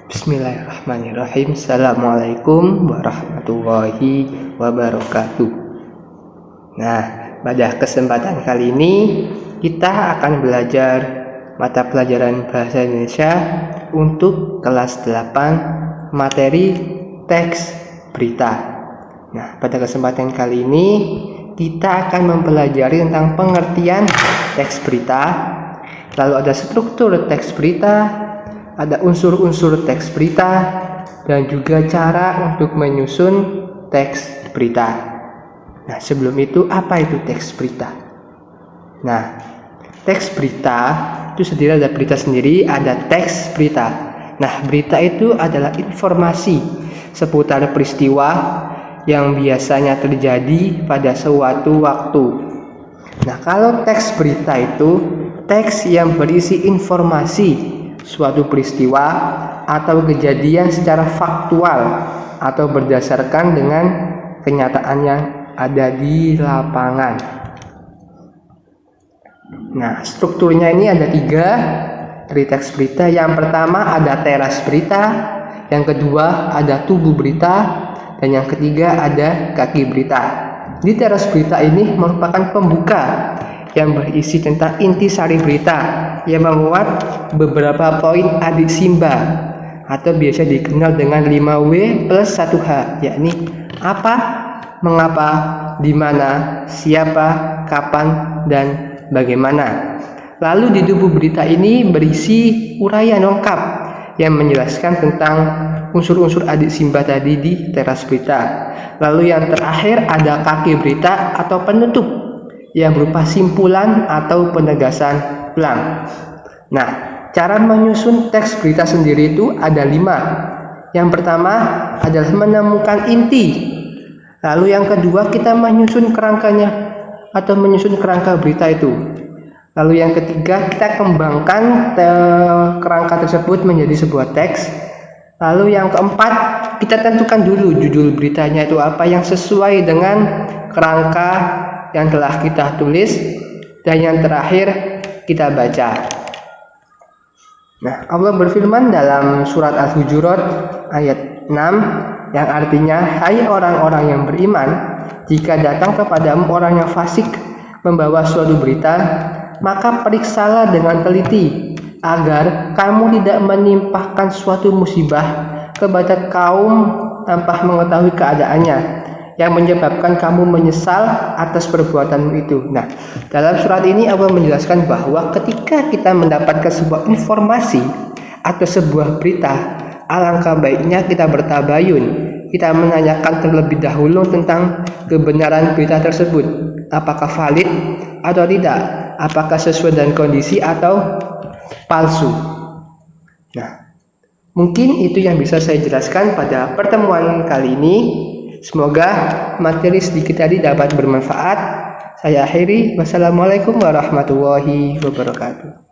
Bismillahirrahmanirrahim. Assalamualaikum warahmatullahi wabarakatuh. Nah, pada kesempatan kali ini kita akan belajar mata pelajaran Bahasa Indonesia untuk kelas 8 materi teks berita. Nah, pada kesempatan kali ini kita akan mempelajari tentang pengertian teks berita, lalu ada struktur teks berita, ada unsur-unsur teks berita, dan juga cara untuk menyusun teks berita. Nah, sebelum itu apa itu teks berita? Nah, teks berita itu sendiri ada berita sendiri, ada teks berita. Nah, berita itu adalah informasi seputar peristiwa yang biasanya terjadi pada suatu waktu. Nah, kalau teks berita itu teks yang berisi informasi suatu peristiwa atau kejadian secara faktual atau berdasarkan dengan kenyataan yang ada di lapangan. Nah, strukturnya ini ada 3 dari teks berita. Yang pertama ada teras berita, yang kedua ada tubuh berita, dan yang ketiga ada kaki berita. Di teras berita ini merupakan pembuka yang berisi tentang intisari berita yang memuat beberapa poin adisimba atau biasa dikenal dengan 5W plus 1H, yakni apa, mengapa, di mana, siapa, kapan, dan bagaimana. Lalu di tubuh berita ini berisi uraian lengkap yang menjelaskan tentang unsur-unsur adisimba tadi di teras berita. Lalu yang terakhir ada kaki berita atau penutup yang berupa simpulan atau penegasan ulang. Nah, cara menyusun teks berita sendiri itu ada 5. Yang pertama adalah menemukan inti. Lalu yang kedua kita menyusun kerangkanya atau menyusun kerangka berita itu. Lalu yang ketiga kita kembangkan kerangka tersebut menjadi sebuah teks. Lalu yang keempat kita tentukan dulu judul beritanya itu apa yang sesuai dengan kerangka yang telah kita tulis, dan yang terakhir kita baca. Nah, Allah berfirman dalam surat Al-Hujurat ayat 6 yang artinya, hai orang-orang yang beriman, jika datang kepadamu orang yang fasik membawa suatu berita, maka periksalah dengan teliti agar kamu tidak menimpahkan suatu musibah kepada kaum tanpa mengetahui keadaannya, yang menyebabkan kamu menyesal atas perbuatanmu itu. Nah, dalam surat ini Allah menjelaskan bahwa ketika kita mendapatkan sebuah informasi atau sebuah berita, alangkah baiknya kita bertabayun. Kita menanyakan terlebih dahulu tentang kebenaran berita tersebut. Apakah valid atau tidak? Apakah sesuai dengan kondisi atau palsu? Nah, mungkin itu yang bisa saya jelaskan pada pertemuan kali ini. Semoga materi sedikit tadi dapat bermanfaat. Saya akhiri. Wassalamualaikum warahmatullahi wabarakatuh.